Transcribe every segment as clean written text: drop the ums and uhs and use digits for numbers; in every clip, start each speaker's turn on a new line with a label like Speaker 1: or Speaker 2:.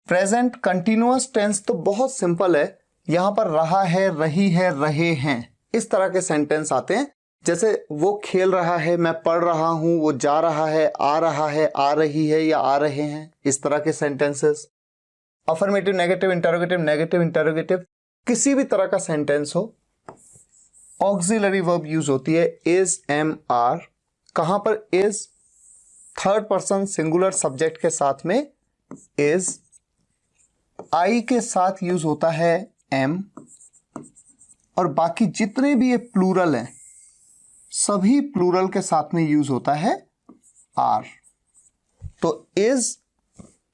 Speaker 1: Present continuous tense तो बहुत simple है, यहां पर रहा है, रही है, रहे हैं, इस तरह के सेंटेंस आते हैं। जैसे वो खेल रहा है, मैं पढ़ रहा हूं, वो जा रहा है, आ रही है या आ रहे हैं, इस तरह के सेंटेंसेस। अफर्मेटिव, नेगेटिव, इंटरोगेटिव, किसी भी तरह का सेंटेंस हो, ऑक्सिलरी वर्ब यूज होती है इज, एम, आर। कहां पर is? Third person singular subject के साथ में इज, आई के साथ यूज होता है एम, और बाकी जितने भी ये प्लूरल हैं सभी प्लूरल के साथ में यूज होता है आर। तो इज,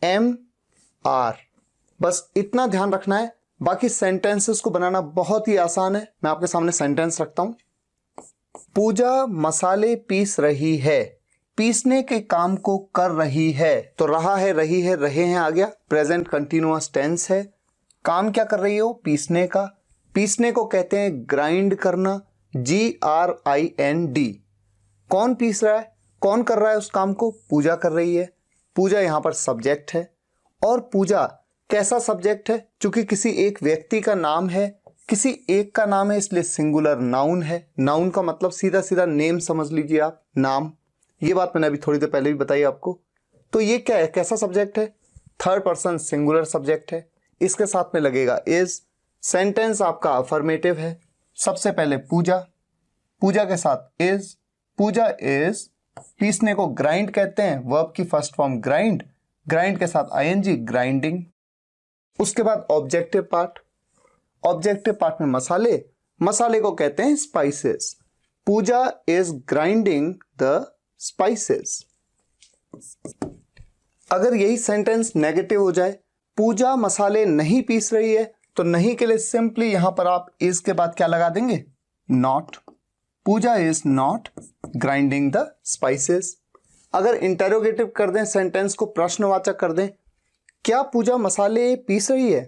Speaker 1: एम, आर, बस इतना ध्यान रखना है। बाकी सेंटेंसेस को बनाना बहुत ही आसान है। मैं आपके सामने सेंटेंस रखता हूं। पूजा मसाले पीस रही है, पीसने के काम को कर रही है। तो रहा है, रही है, रहे हैं आ गया, प्रेजेंट कंटिन्यूअस टेंस है। काम क्या कर रही हो? पीसने का। पीसने को कहते हैं ग्राइंड करना, GRIND। कौन पीस रहा है? कौन कर रहा है उस काम को? पूजा कर रही है। पूजा यहां पर सब्जेक्ट है। और पूजा कैसा सब्जेक्ट है? चूंकि किसी एक व्यक्ति का नाम है, किसी एक का नाम है, इसलिए सिंगुलर नाउन है। नाउन का मतलब सीधा सीधा नेम समझ लीजिए आप, नाम। ये बात मैंने अभी थोड़ी देर पहले भी बताई आपको। तो ये क्या है? कैसा सब्जेक्ट है? थर्ड पर्सन सिंगुलर सब्जेक्ट है। इसके साथ में लगेगा इज। सेंटेंस आपका अफर्मेटिव है। सबसे पहले पूजा, पूजा के साथ इज, पूजा इज। पीसने को ग्राइंड कहते हैं, वर्ब की फर्स्ट फॉर्म ग्राइंड, ग्राइंड के साथ ING, ग्राइंडिंग। उसके बाद ऑब्जेक्टिव पार्ट, ऑब्जेक्टिव पार्ट में मसाले, मसाले को कहते हैं spices. Pooja is grinding the spices. अगर यही सेंटेंस नेगेटिव हो जाए, पूजा मसाले नहीं पीस रही है, तो नहीं के लिए सिंपली यहां पर आप इज के बाद क्या लगा देंगे? Not. Pooja is not grinding the spices. अगर इंटेरोगेटिव कर दें, सेंटेंस को प्रश्नवाचक कर दें, क्या पूजा मसाले पीस रही है?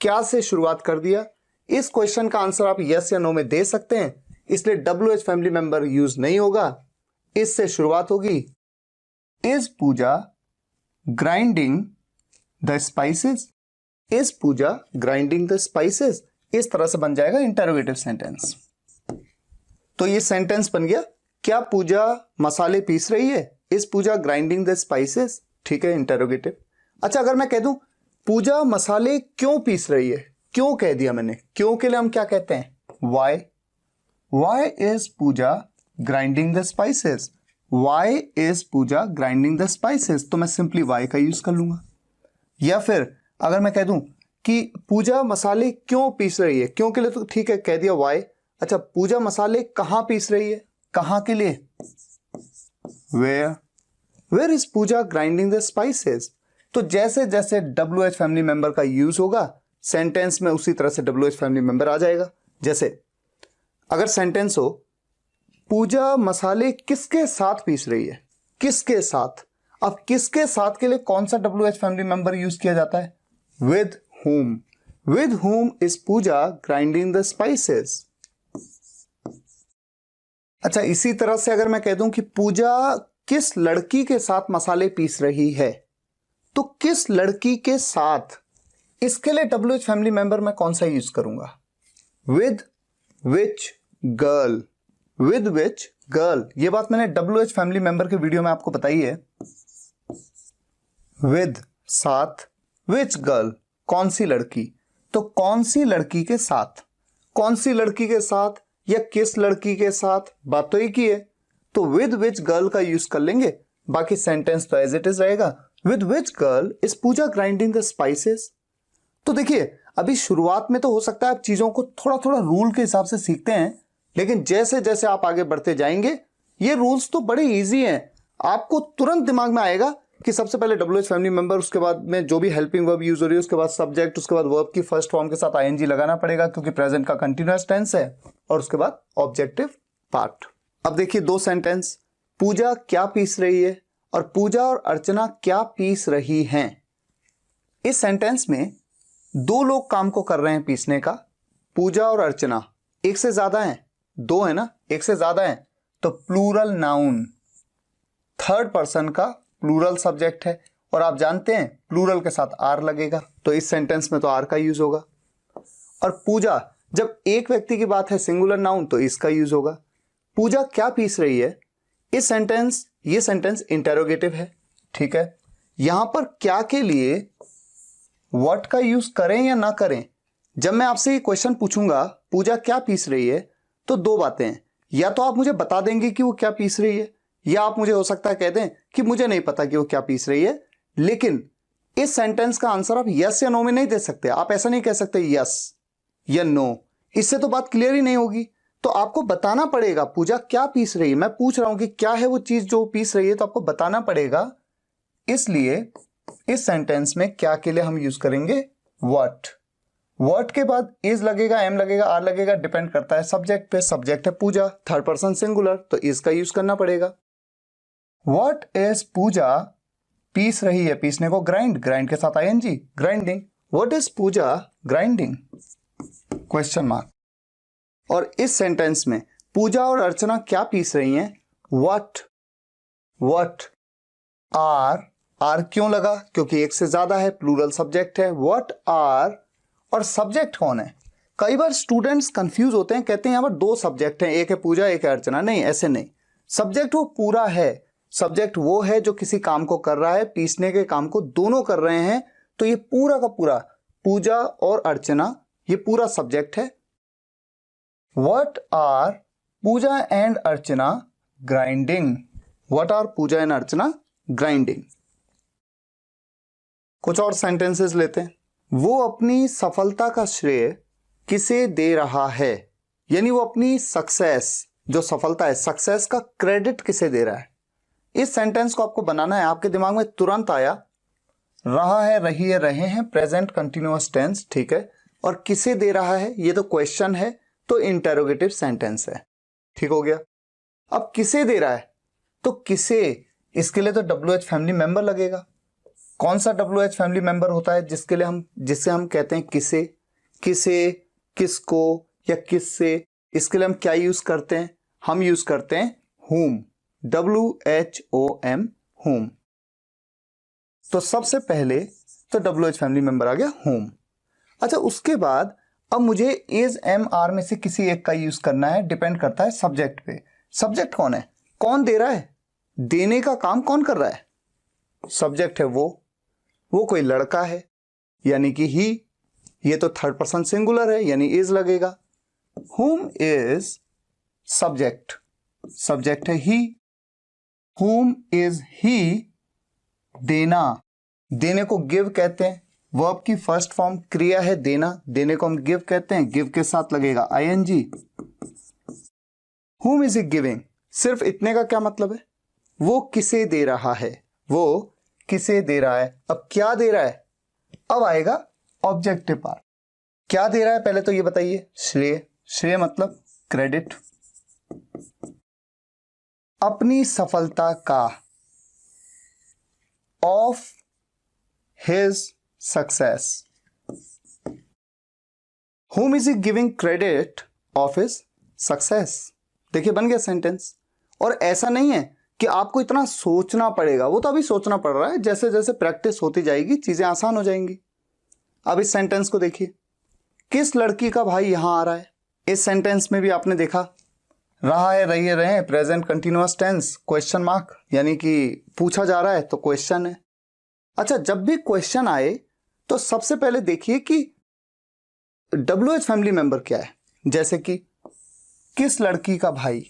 Speaker 1: क्या से शुरुआत कर दिया। इस क्वेश्चन का आंसर आप यस या नो में दे सकते हैं, इसलिए WH फैमिली मेंबर यूज नहीं होगा। इससे शुरुआत होगी is Pooja grinding the spices, is Pooja grinding the spices. इस तरह से बन जाएगा इंटेरोगेटिव सेंटेंस। तो ये सेंटेंस बन गया, क्या पूजा मसाले पीस रही है? Is Pooja grinding the spices. ठीक है, इंटेरोगेटिव। अच्छा, अगर मैं कह दूं पूजा मसाले क्यों पीस रही है, क्यों कह दिया मैंने, क्यों के लिए हम क्या कहते हैं? Why. Why is Pooja grinding the spices, why is Pooja grinding the spices. तो मैं सिंपली वाई का यूज कर लूंगा। या फिर अगर मैं कह दूं कि पूजा मसाले क्यों पीस रही है, क्यों के लिए तो ठीक है, कह दिया वाई। अच्छा, पूजा मसाले कहां पीस रही है, कहां के लिए? Where. Where is Pooja grinding the spices. तो जैसे जैसे WH फैमिली मेंबर का यूज होगा सेंटेंस में, उसी तरह से WH फैमिली मेंबर आ जाएगा। जैसे अगर सेंटेंस हो पूजा मसाले किसके साथ पीस रही है, किसके साथ। अब किसके साथ के लिए कौन सा WH फैमिली मेंबर यूज किया जाता है? With whom। With whom is Pooja grinding the spices. अच्छा, इसी तरह से अगर मैं कह दूं कि पूजा किस लड़की के साथ मसाले पीस रही है, तो किस लड़की के साथ, इसके लिए WH फैमिली मेंबर मैं कौन सा यूज करूंगा? With which girl, with which girl. ये बात मैंने WH फैमिली मेंबर के वीडियो में आपको बताई है। विद साथ, विच गर्ल कौन सी लड़की। तो कौन सी लड़की के साथ, कौन सी लड़की के साथ या किस लड़की के साथ, बात तो एक ही है। तो विद विच गर्ल का यूज कर लेंगे, बाकी सेंटेंस तो एज इट इज रहेगा। With which girl is Pooja grinding the spices. तो देखिए, अभी शुरुआत में तो हो सकता है आप चीजों को थोड़ा थोड़ा रूल के हिसाब से सीखते हैं, लेकिन जैसे जैसे आप आगे बढ़ते जाएंगे ये रूल्स तो बड़े इजी हैं। आपको तुरंत दिमाग में आएगा कि सबसे पहले WH फैमिली मेंबर, उसके बाद में जो भी हेल्पिंग वर्ब यूज हो रही है, उसके बाद सब्जेक्ट, उसके बाद वर्ब की फर्स्ट फॉर्म के साथ ING लगाना पड़ेगा क्योंकि प्रेजेंट का कंटिन्यूअस टेंस है, और उसके बाद ऑब्जेक्टिव पार्ट। अब देखिए दो सेंटेंस, पूजा क्या पीस रही है और पूजा और अर्चना क्या पीस रही हैं। इस सेंटेंस में दो लोग काम को कर रहे हैं पीसने का, पूजा और अर्चना। एक से ज्यादा है, दो है ना, एक से ज्यादा है, तो प्लूरल नाउन, थर्ड पर्सन का प्लूरल सब्जेक्ट है, और आप जानते हैं प्लूरल के साथ आर लगेगा, तो इस सेंटेंस में तो आर का यूज होगा। और पूजा, जब एक व्यक्ति की बात है सिंगुलर नाउन, तो इसका यूज होगा। पूजा क्या पीस रही है, ये सेंटेंस इंटेरोगेटिव है, ठीक है। यहां पर क्या के लिए व्हाट का यूज करें या ना करें, जब मैं आपसे ये क्वेश्चन पूछूंगा पूजा क्या पीस रही है, तो दो बातें हैं, या तो आप मुझे बता देंगे कि वो क्या पीस रही है, या आप मुझे हो सकता है कह दें कि मुझे नहीं पता कि वो क्या पीस रही है। लेकिन इस सेंटेंस का आंसर आप यस या नो में नहीं दे सकते। आप ऐसा नहीं कह सकते यस या नो, इससे तो बात क्लियर ही नहीं होगी। तो आपको बताना पड़ेगा पूजा क्या पीस रही है। मैं पूछ रहा हूं कि क्या है वो चीज जो पीस रही है, तो आपको बताना पड़ेगा। इसलिए इस सेंटेंस में क्या के लिए हम यूज करेंगे व्हाट। व्हाट के बाद इज लगेगा, एम लगेगा, आर लगेगा, डिपेंड करता है सब्जेक्ट पे। सब्जेक्ट है पूजा, थर्ड पर्सन सिंगुलर, तो इसका यूज करना पड़ेगा। व्हाट इज पूजा पीस रही है, पीसने को ग्राइंड, ग्राइंड के साथ ING, grinding. What is Pooja grinding, question mark. और इस सेंटेंस में पूजा और अर्चना क्या पीस रही हैं, व्हाट आर क्यों लगा, क्योंकि एक से ज्यादा है, प्लूरल सब्जेक्ट है। व्हाट आर, और सब्जेक्ट कौन है। कई बार स्टूडेंट्स कंफ्यूज होते हैं, कहते हैं यहां पर दो सब्जेक्ट हैं, एक है पूजा एक है अर्चना। नहीं, ऐसे नहीं। सब्जेक्ट वो पूरा है, सब्जेक्ट वो है जो किसी काम को कर रहा है, पीसने के काम को दोनों कर रहे हैं। तो ये पूरा का पूरा पूजा और अर्चना, ये पूरा सब्जेक्ट है। What are Pooja and Archana grinding, what are Pooja and Archana grinding. कुछ और सेंटेंसेस लेते हैं। वो अपनी सफलता का श्रेय किसे दे रहा है, यानी वो अपनी सक्सेस, जो सफलता है, सक्सेस का क्रेडिट किसे दे रहा है। इस सेंटेंस को आपको बनाना है। आपके दिमाग में तुरंत आया रहा है, रही है, रहे हैं, प्रेजेंट कंटिन्यूअस टेंस, ठीक है। और किसे दे रहा है, ये तो क्वेश्चन है, तो इंटेरोगेटिव सेंटेंस है, ठीक हो गया। अब किसे दे रहा है, तो किसे, इसके लिए तो WH फैमिली मेंबर लगेगा। कौन सा WH फैमिली मेंबर होता है जिससे हम कहते हैं किसे, किसको या किससे। इसके लिए हम क्या यूज करते हैं, हम यूज करते हैं whom, WHOM, whom। तो सबसे पहले तो WH फैमिली मेंबर आ गया whom। अच्छा, उसके बाद अब मुझे इज, एम, आर में से किसी एक का यूज करना है, डिपेंड करता है सब्जेक्ट पे। सब्जेक्ट कौन है, कौन दे रहा है, देने का काम कौन कर रहा है, सब्जेक्ट है वो कोई लड़का है यानी कि ही, ये तो थर्ड पर्सन सिंगुलर है यानी इज लगेगा। whom इज सब्जेक्ट, सब्जेक्ट है ही। whom इज ही, देना, देने को गिव कहते हैं, वर्ब की फर्स्ट फॉर्म क्रिया है देना, देने को हम गिव कहते हैं, गिव के साथ लगेगा आईएनजी। whom इज गिविंग, सिर्फ इतने का क्या मतलब है, वो किसे दे रहा है, वो किसे दे रहा है। अब क्या दे रहा है, अब आएगा ऑब्जेक्टिव पार्ट। क्या दे रहा है पहले तो ये बताइए, श्रेय, श्रेय मतलब क्रेडिट, अपनी सफलता का, of his success. whom is he giving credit of his success। देखिए बन गया सेंटेंस। और ऐसा नहीं है कि आपको इतना सोचना पड़ेगा, वो तो अभी सोचना पड़ रहा है, जैसे जैसे प्रैक्टिस होती जाएगी चीजें आसान हो जाएंगी। अब इस सेंटेंस को देखिए, किस लड़की का भाई यहां आ रहा है। इस सेंटेंस में भी आपने देखा रहा है, रही है, रहे, present continuous tense, question mark, यानी कि पूछा जा रहा है तो क्वेश्चन है। अच्छा, जब भी क्वेश्चन आए तो सबसे पहले देखिए कि WH फैमिली मेंबर क्या है, जैसे कि किस लड़की का भाई।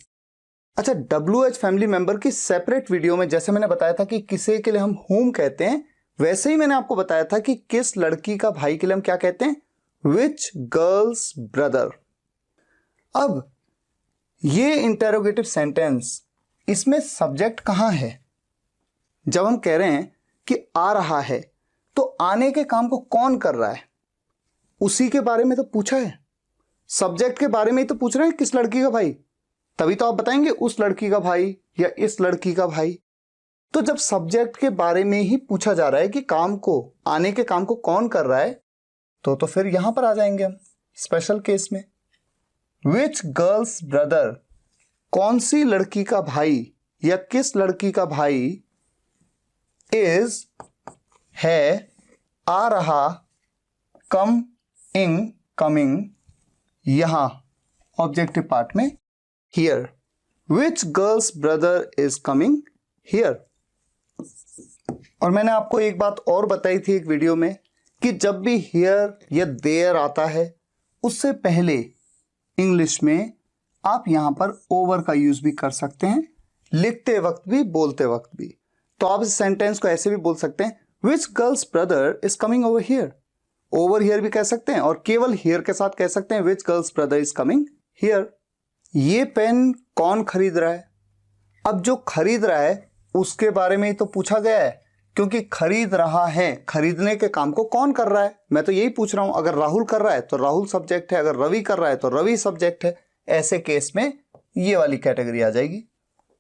Speaker 1: अच्छा, WH फैमिली मेंबर की सेपरेट वीडियो में जैसे मैंने बताया था कि किसे के लिए हम whom कहते हैं, वैसे ही मैंने आपको बताया था कि किस लड़की का भाई के लिए हम क्या कहते हैं, विच गर्ल्स ब्रदर। अब ये इंटेरोगेटिव सेंटेंस, इसमें सब्जेक्ट कहां है। जब हम कह रहे हैं कि आ रहा है, तो आने के काम को कौन कर रहा है, उसी के बारे में तो पूछा है, सब्जेक्ट के बारे में ही तो पूछ रहे हैं, किस लड़की का भाई, तभी तो आप बताएंगे उस लड़की का भाई या इस लड़की का भाई। तो जब सब्जेक्ट के बारे में ही पूछा जा रहा है कि काम को, आने के काम को कौन कर रहा है, तो फिर यहां पर आ जाएंगे हम स्पेशल केस में। विच गर्ल्स ब्रदर, कौन सी लड़की का भाई या किस लड़की का भाई, इज है, आ रहा, कम इन, कमिंग, यहां ऑब्जेक्टिव पार्ट में here. Which girl's brother is coming here. और मैंने आपको एक बात और बताई थी एक वीडियो में कि जब भी हियर या देयर आता है उससे पहले इंग्लिश में आप यहां पर ओवर का यूज भी कर सकते हैं, लिखते वक्त भी बोलते वक्त भी। तो आप इस सेंटेंस को ऐसे भी बोल सकते हैं, which girl's brother is coming over here. Over here भी कह सकते हैं और केवल हियर के साथ कह सकते हैं which girl's brother is coming here. ये पेन कौन खरीद रहा है। अब जो खरीद रहा है उसके बारे में ही तो पूछा गया है, क्योंकि खरीद रहा है, खरीदने के काम को कौन कर रहा है, मैं तो यही पूछ रहा हूं। अगर राहुल कर रहा है तो राहुल सब्जेक्ट है, अगर रवि कर रहा है तो रवि सब्जेक्ट है। ऐसे केस में ये वाली कैटेगरी आ जाएगी।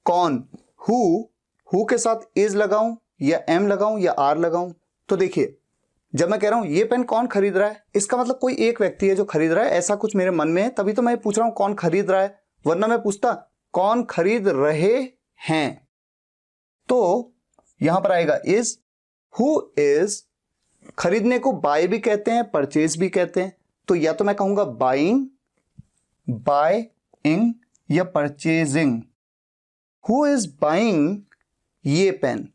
Speaker 1: कौन, हु के साथ इज लगाऊं या एम लगाऊं या आर लगाऊं। तो देखिए, जब मैं कह रहा हूं ये पेन कौन खरीद रहा है, इसका मतलब कोई एक व्यक्ति है जो खरीद रहा है, ऐसा कुछ मेरे मन में है, तभी तो मैं पूछ रहा हूं कौन खरीद रहा है, वरना मैं पूछता कौन खरीद रहे हैं। तो यहां पर आएगा इज। हु इज, खरीदने को बाय भी कहते हैं, परचेज भी कहते हैं। तो या तो मैं कहूंगा बाइंग, बाइंग या परचेजिंग। हु इज बाइंग ये पेन,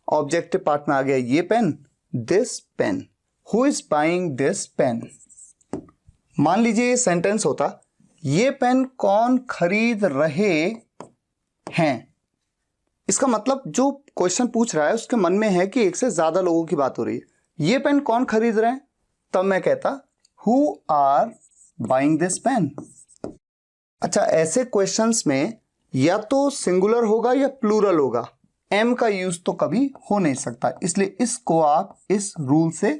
Speaker 1: ऑब्जेक्टिव पार्ट में आ गया ये pen, this pen. Who is buying this pen. मान लीजिए ये सेंटेंस होता, ये पेन कौन खरीद रहे हैं। इसका मतलब जो क्वेश्चन पूछ रहा है उसके मन में है कि एक से ज्यादा लोगों की बात हो रही है। ये पेन कौन खरीद रहे हैं, तब मैं कहता who are buying this pen. अच्छा, ऐसे क्वेश्चंस में या तो सिंगुलर होगा या प्लूरल होगा, एम का यूज तो कभी हो नहीं सकता, इसलिए इसको आप इस रूल से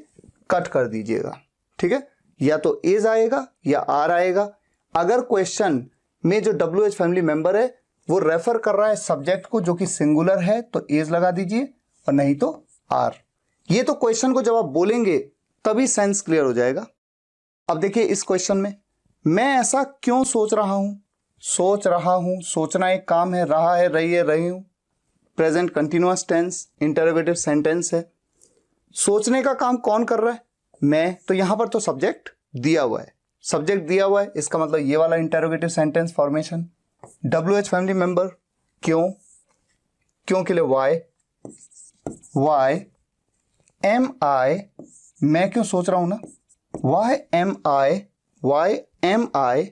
Speaker 1: कट कर दीजिएगा। ठीक है, या तो इज आएगा या आर आएगा। अगर क्वेश्चन में जो WH फैमिली मेंबर है वो रेफर कर रहा है सब्जेक्ट को जो कि सिंगुलर है तो इज लगा दीजिए, और नहीं तो आर। ये तो क्वेश्चन को जब आप बोलेंगे तभी सेंस क्लियर हो जाएगा। अब देखिए इस क्वेश्चन में, मैं ऐसा क्यों सोच रहा हूं। सोच रहा हूं, सोचना एक काम है, रहा है, रही है, रही हूं, present continuous tense, interrogative sentence है। सोचने का काम कौन कर रहा है, मैं। तो यहां पर तो सब्जेक्ट दिया हुआ है, सब्जेक्ट दिया हुआ है, इसका मतलब ये वाला interrogative sentence formation. WH family member, क्यों, क्यों के लिए वाई एम आई, मैं क्यों सोच रहा हूं ना, वाई एम आई,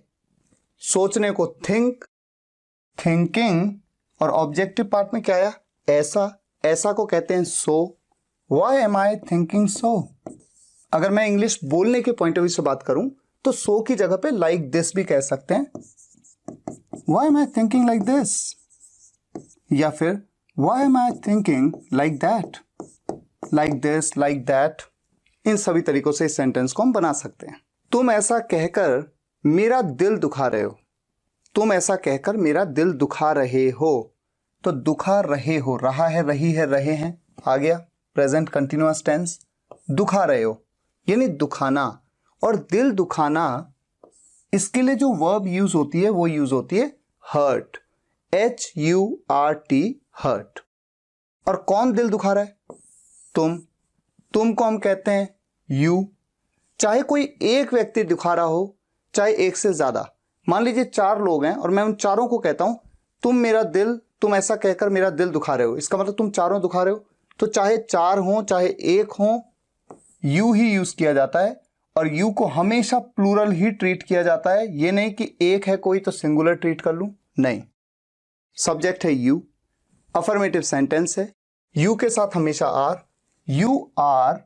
Speaker 1: सोचने को थिंक, थिंकिंग, और ऑब्जेक्टिव पार्ट में क्या आया, ऐसा, ऐसा को कहते हैं so. Why am I thinking so. अगर मैं इंग्लिश बोलने के पॉइंट ऑफ व्यू से बात करूं तो सो की जगह पे लाइक दिस भी कह सकते हैं, why am I thinking like this, या फिर why am I thinking like that, like this, like that. इन सभी तरीकों से इस सेंटेंस को हम बना सकते हैं। तुम ऐसा कहकर मेरा दिल दुखा रहे हो। तुम ऐसा कहकर मेरा दिल दुखा रहे हो, तो दुखा रहे हो, रहा है, रही है, रहे हैं, आ गया प्रेजेंट कंटिन्यूअस टेंस। दुखा रहे हो यानी दुखाना, और दिल दुखाना, इसके लिए जो वर्ब यूज होती है वो यूज होती है हर्ट, HURT, हर्ट। और कौन दिल दुखा रहा है, तुम को हम कहते हैं यू। चाहे कोई एक व्यक्ति दुखा रहा हो चाहे एक से ज्यादा, मान लीजिए 4 लोग हैं और मैं उन चारों को कहता हूं तुम ऐसा कहकर मेरा दिल दुखा रहे हो, इसका मतलब तुम चारों दुखा रहे हो। तो चाहे 4 हो चाहे 1 हो, यू ही यूज किया जाता है, और यू को हमेशा प्लूरल ही ट्रीट किया जाता है। ये नहीं कि एक है कोई तो सिंगुलर ट्रीट कर लूं, नहीं। सब्जेक्ट है यू, अफर्मेटिव सेंटेंस है, यू के साथ हमेशा आर। यू आर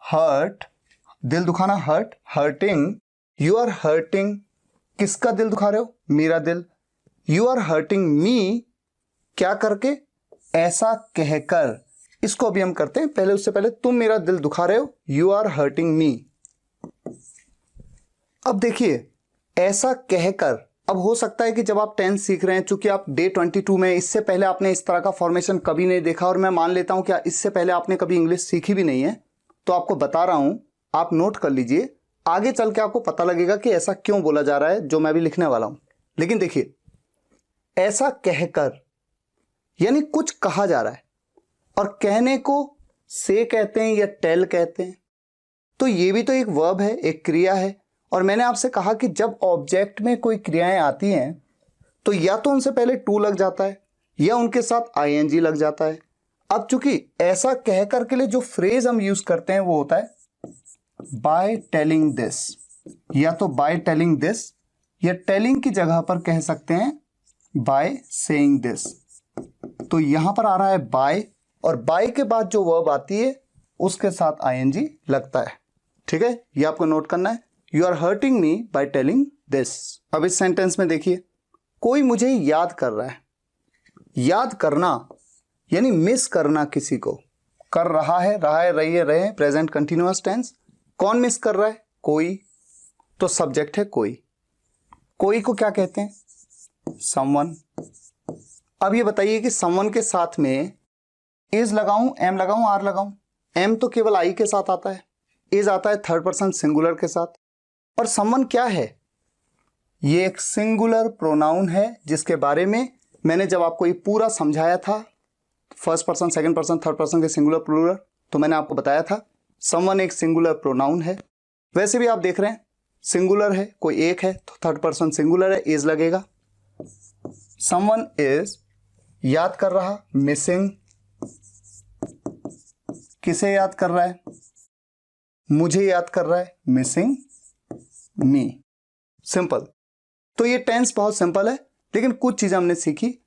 Speaker 1: हर्ट, दिल दुखाना hurt, hurting, you are hurting, किसका दिल दुखा रहे हो, मेरा दिल। यू आर हर्टिंग मी, क्या करके, ऐसा कहकर। इसको अभी हम करते हैं, पहले उससे पहले तुम मेरा दिल दुखा रहे हो, यू आर हर्टिंग मी। अब देखिए ऐसा कहकर, अब हो सकता है कि जब आप टेंस सीख रहे हैं, चूंकि आप डे 22 में, इससे पहले आपने इस तरह का फॉर्मेशन कभी नहीं देखा, और मैं मान लेता हूं कि इससे पहले आपने कभी इंग्लिश सीखी भी नहीं है, तो आपको बता रहा हूं, आप नोट कर लीजिए, आगे चल के आपको पता लगेगा कि ऐसा क्यों बोला जा रहा है जो मैं भी लिखने वाला हूं। लेकिन देखिए, ऐसा कहकर यानी कुछ कहा जा रहा है, और कहने को से कहते हैं या टेल कहते हैं। तो ये भी तो एक वर्ब है, एक क्रिया है। और मैंने आपसे कहा कि जब ऑब्जेक्ट में कोई क्रियाएं आती हैं तो या तो उनसे पहले टू लग जाता है या उनके साथ आईएनजी लग जाता है। अब चूंकि ऐसा कहकर के लिए जो फ्रेज हम यूज करते हैं वो होता है बाय टेलिंग दिस, या तो बाय टेलिंग दिस या टेलिंग की जगह पर कह सकते हैं बाय सेइंग दिस। तो यहां पर आ रहा है बाय, और बाय के बाद जो वर्ब आती है उसके साथ आईएनजी लगता है। ठीक है, ये आपको नोट करना है। You are hurting me by telling this. अब इस सेंटेंस में देखिए, कोई मुझे याद कर रहा है। याद करना यानी मिस करना किसी को, कर रहा है, रही है, रहे, प्रेजेंट कंटिन्यूअस टेंस। कौन मिस कर रहा है? कोई। तो सब्जेक्ट है कोई। कोई को क्या कहते हैं? समवन। अब ये बताइए कि समवन के साथ में इज लगाऊं, एम लगाऊं, आर लगाऊं? एम तो केवल आई के साथ आता है, इज आता है थर्ड पर्सन सिंगुलर के साथ। और समवन क्या है? ये एक सिंगुलर प्रोनाउन है जिसके बारे में मैंने जब आपको ये पूरा समझाया था, first person, second person, third person के सिंगुलर प्लूरल, तो मैंने आपको बताया था समवन एक सिंगुलर प्रोनाउन है। वैसे भी आप देख रहे हैं सिंगुलर है, कोई एक है तो थर्ड पर्सन सिंगुलर है, इज लगेगा। समवन इज याद कर रहा, मिसिंग। किसे याद कर रहा है? मुझे याद कर रहा है, मिसिंग मी। सिंपल। तो ये टेंस बहुत सिंपल है, लेकिन कुछ चीजें हमने सीखी